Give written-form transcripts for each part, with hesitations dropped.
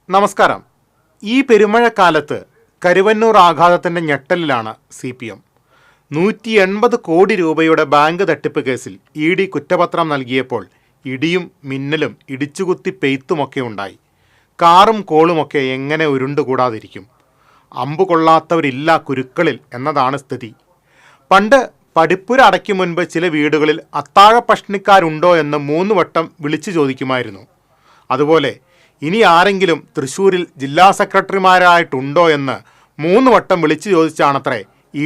നമസ്കാരം. ഈ പെരുമഴക്കാലത്ത് കരുവന്നൂർ ആഘാതത്തിൻ്റെ ഞെട്ടലിലാണ് CPM. 180 കോടി രൂപയുടെ ബാങ്ക് തട്ടിപ്പ് കേസിൽ ED കുറ്റപത്രം നൽകിയപ്പോൾ ഇടിയും മിന്നലും ഇടിച്ചുകുത്തി പെയ്ത്തുമൊക്കെ ഉണ്ടായി. കാറും കോളുമൊക്കെ എങ്ങനെ ഉരുണ്ടുകൂടാതിരിക്കും? അമ്പു കൊള്ളാത്തവരില്ല കുരുക്കളിൽ എന്നതാണ് സ്ഥിതി. പണ്ട് പഠിപ്പുര അടയ്ക്കും മുൻപ് ചില വീടുകളിൽ അത്താഴ പഷ്ണിക്കാരുണ്ടോ എന്ന് 3 വട്ടം വിളിച്ചു ചോദിക്കുമായിരുന്നു. അതുപോലെ ഇനി ആരെങ്കിലും തൃശ്ശൂരിൽ ജില്ലാ സെക്രട്ടറിമാരായിട്ടുണ്ടോ എന്ന് 3 വട്ടം വിളിച്ചു ചോദിച്ചാണത്രേ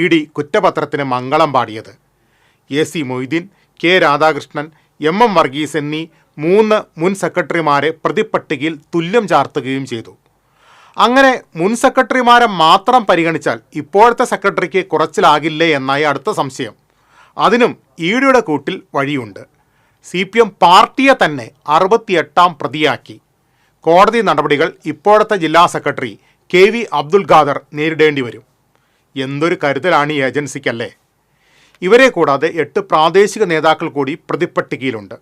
ED കുറ്റപത്രത്തിന് മംഗളം പാടിയത്. AC Moideen, K Radhakrishnan, MM Varghese എന്നീ 3 മുൻ സെക്രട്ടറിമാരെ പ്രതിപ്പട്ടികയിൽ തുല്യം ചാർത്തുകയും ചെയ്തു. അങ്ങനെ മുൻ സെക്രട്ടറിമാരെ മാത്രം പരിഗണിച്ചാൽ ഇപ്പോഴത്തെ സെക്രട്ടറിക്ക് കുറച്ചിലാകില്ലേ എന്നായി അടുത്ത സംശയം. അതിനും EDയുടെ കൂട്ടിൽ വഴിയുണ്ട്. CPM പാർട്ടിയെ തന്നെ 68ാം പ്രതിയാക്കി. കോടതി നടപടികൾ ഇപ്പോഴത്തെ ജില്ലാ സെക്രട്ടറി KV അബ്ദുൽ ഖാദർ നേരിടേണ്ടി വരും. എന്തൊരു കരുതലാണ് ഈ ഏജൻസിക്കല്ലേ. ഇവരെ കൂടാതെ 8 പ്രാദേശിക നേതാക്കൾ കൂടി പ്രതിപ്പട്ടികയിലുണ്ട്.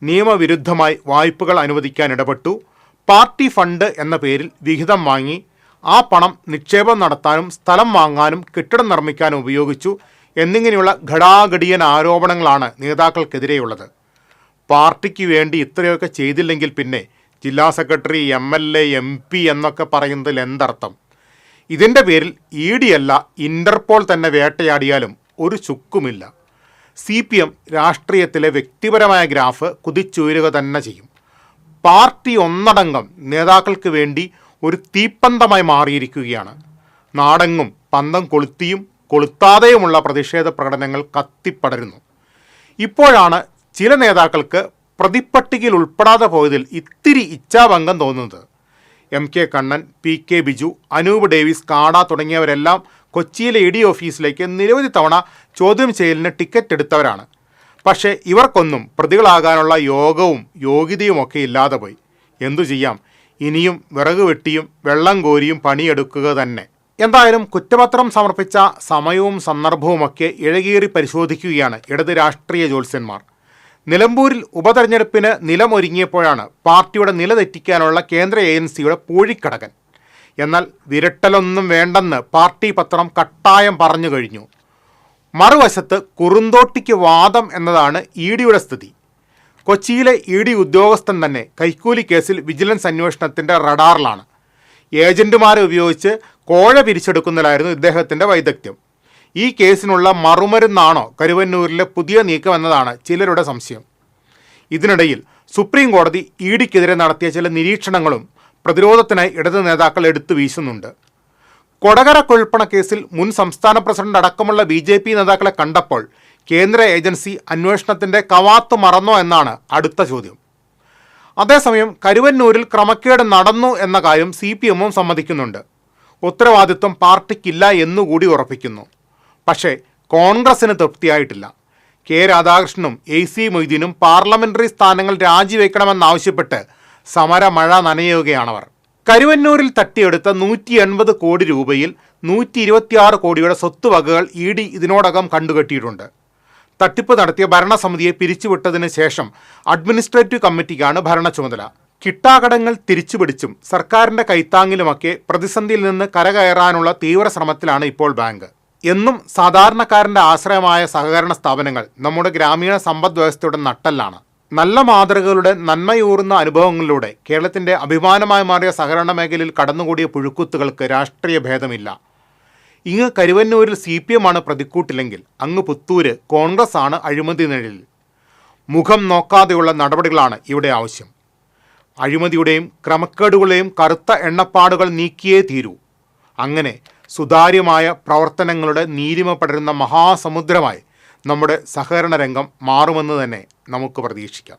നിയമവിരുദ്ധമായി വായ്പകൾ അനുവദിക്കാൻ ഇടപെട്ടു, പാർട്ടി ഫണ്ട് എന്ന പേരിൽ വിഹിതം വാങ്ങി ആ പണം നിക്ഷേപം നടത്താനും സ്ഥലം വാങ്ങാനും കെട്ടിടം നിർമ്മിക്കാനും ഉപയോഗിച്ചു എന്നിങ്ങനെയുള്ള ഘടാഘടിയൻ ആരോപണങ്ങളാണ് നേതാക്കൾക്കെതിരെയുള്ളത്. പാർട്ടിക്ക് വേണ്ടി ഇത്രയൊക്കെ ചെയ്തില്ലെങ്കിൽ പിന്നെ ജില്ലാ സെക്രട്ടറി, MLA, MP എന്നൊക്കെ പറയുന്നതിൽ എന്തർത്ഥം? ഇതിൻ്റെ പേരിൽ ED അല്ല ഇൻ്റർപോൾ തന്നെ വേട്ടയാടിയാലും ഒരു ചുക്കുമില്ല. CPM രാഷ്ട്രീയത്തിലെ വ്യക്തിപരമായ ഗ്രാഫ് കുതിച്ചുയരുക തന്നെ ചെയ്യും. പാർട്ടി ഒന്നടങ്കം നേതാക്കൾക്ക് വേണ്ടി ഒരു തീപ്പന്തമായി മാറിയിരിക്കുകയാണ്. നാടെങ്ങും പന്തം കൊളുത്തിയും കൊളുത്താതെയുമുള്ള പ്രതിഷേധ പ്രകടനങ്ങൾ കത്തിപ്പടരുന്നു. ഇപ്പോഴാണ് ചില നേതാക്കൾക്ക് പ്രതിപ്പട്ടികയിൽ ഉൾപ്പെടാതെ പോയതിൽ ഇത്തിരി ഇച്ഛാഭംഗം തോന്നുന്നത്. MK Kannan, PK Biju, Anoop Davis, കാട തുടങ്ങിയവരെല്ലാം കൊച്ചിയിലെ ED ഓഫീസിലേക്ക് നിരവധി തവണ ചോദ്യം ചെയ്യലിന് ടിക്കറ്റ് എടുത്തവരാണ്. പക്ഷേ ഇവർക്കൊന്നും പ്രതികളാകാനുള്ള യോഗവും യോഗ്യതയുമൊക്കെ ഇല്ലാതെ പോയി. എന്തു ചെയ്യാം? ഇനിയും വിറക് വെട്ടിയും വെള്ളം കോരിയും പണിയെടുക്കുക തന്നെ. എന്തായാലും കുറ്റപത്രം സമർപ്പിച്ച സമയവും സന്ദർഭവുമൊക്കെ ഇഴകീറി പരിശോധിക്കുകയാണ് ഇടത് രാഷ്ട്രീയ ജ്യോത്സ്യന്മാർ. നിലമ്പൂരിൽ ഉപതെരഞ്ഞെടുപ്പിന് നിലമൊരുങ്ങിയപ്പോഴാണ് പാർട്ടിയുടെ നില തെറ്റിക്കാനുള്ള കേന്ദ്ര ഏജൻസിയുടെ പൂഴിക്കടകൻ. എന്നാൽ വിരട്ടലൊന്നും വേണ്ടെന്ന് പാർട്ടി പത്രം കട്ടായം പറഞ്ഞു കഴിഞ്ഞു. മറുവശത്ത് കുറുന്തോട്ടിക്ക് വാദം എന്നതാണ് EDയുടെ സ്ഥിതി. കൊച്ചിയിലെ ED ഉദ്യോഗസ്ഥൻ തന്നെ കൈക്കൂലി കേസിൽ വിജിലൻസ് അന്വേഷണത്തിൻ്റെ റഡാറിലാണ്. ഏജന്റുമാരെ ഉപയോഗിച്ച് കോഴ പിരിച്ചെടുക്കുന്നതിലായിരുന്നു ഇദ്ദേഹത്തിൻ്റെ വൈദഗ്ധ്യം. ഈ കേസിനുള്ള മറുമരുന്നാണോ കരുവന്നൂരിലെ പുതിയ നീക്കം എന്നതാണ് ചിലരുടെ സംശയം. ഇതിനിടയിൽ സുപ്രീം കോടതി EDക്കെതിരെ നടത്തിയ ചില നിരീക്ഷണങ്ങളും പ്രതിരോധത്തിനായി ഇടത് നേതാക്കൾ എടുത്തു വീശുന്നുണ്ട്. കൊടകര കുഴൽപ്പണ കേസിൽ മുൻ സംസ്ഥാന പ്രസിഡന്റ് അടക്കമുള്ള BJP നേതാക്കളെ കണ്ടപ്പോൾ കേന്ദ്ര ഏജൻസി അന്വേഷണത്തിൻ്റെ കവാത്ത് മറന്നോ എന്നാണ് അടുത്ത ചോദ്യം. അതേസമയം കരുവന്നൂരിൽ ക്രമക്കേട് നടന്നു എന്ന കാര്യം CPMഉം സമ്മതിക്കുന്നുണ്ട്. ഉത്തരവാദിത്വം പാർട്ടിക്കില്ല എന്നുകൂടി ഉറപ്പിക്കുന്നു. പക്ഷേ കോൺഗ്രസിന് തൃപ്തിയായിട്ടില്ല. K രാധാകൃഷ്ണനും AC മൊയ്തീനും പാർലമെന്ററി സ്ഥാനങ്ങൾ രാജിവെക്കണമെന്നാവശ്യപ്പെട്ട് സമരമഴ നനയുകയാണവർ. കരുവന്നൂരിൽ തട്ടിയെടുത്ത 180 കോടി രൂപയിൽ 126 കോടിയുടെ സ്വത്തുവകകൾ ED ഇതിനോടകം കണ്ടുകെട്ടിയിട്ടുണ്ട്. തട്ടിപ്പ് നടത്തിയ ഭരണസമിതിയെ പിരിച്ചുവിട്ടതിന് ശേഷം അഡ്മിനിസ്ട്രേറ്റീവ് കമ്മിറ്റിക്കാണ് ഭരണ ചുമതല. കിട്ടാക്കടങ്ങൾ തിരിച്ചുപിടിച്ചും സർക്കാരിൻ്റെ കൈത്താങ്ങിലുമൊക്കെ പ്രതിസന്ധിയിൽ നിന്ന് കരകയറാനുള്ള തീവ്ര ശ്രമത്തിലാണ് ഇപ്പോൾ ബാങ്ക്. എന്നും സാധാരണക്കാരൻ്റെ ആശ്രയമായ സഹകരണ സ്ഥാപനങ്ങൾ നമ്മുടെ ഗ്രാമീണ സമ്പദ് വ്യവസ്ഥയുടെ നട്ടെല്ലാണ്. നല്ല മാതൃകകളുടെ നന്മയൂറുന്ന അനുഭവങ്ങളിലൂടെ കേരളത്തിൻ്റെ അഭിമാനമായി മാറിയ സഹകരണ മേഖലയിൽ കടന്നുകൂടിയ പുഴുക്കുത്തുകൾക്ക് രാഷ്ട്രീയ ഭേദമില്ല. ഇങ്ങ് കരുവന്നൂരിൽ CPM ആണ് പ്രതിക്കൂട്ടിലെങ്കിൽ അങ്ങ് പുത്തൂര് കോൺഗ്രസ് ആണ് അഴിമതി നിഴലിൽ. മുഖം നോക്കാതെയുള്ള നടപടികളാണ് ഇവിടെ ആവശ്യം. അഴിമതിയുടെയും ക്രമക്കേടുകളെയും കറുത്ത എണ്ണപ്പാടുകൾ നീക്കിയേ തീരൂ. അങ്ങനെ സുതാര്യമായ പ്രവർത്തനങ്ങളുടെ നീലിമ പടരുന്ന മഹാസമുദ്രമായി നമ്മുടെ സഹകരണ രംഗം മാറുമെന്ന് തന്നെ നമുക്ക് പ്രതീക്ഷിക്കാം.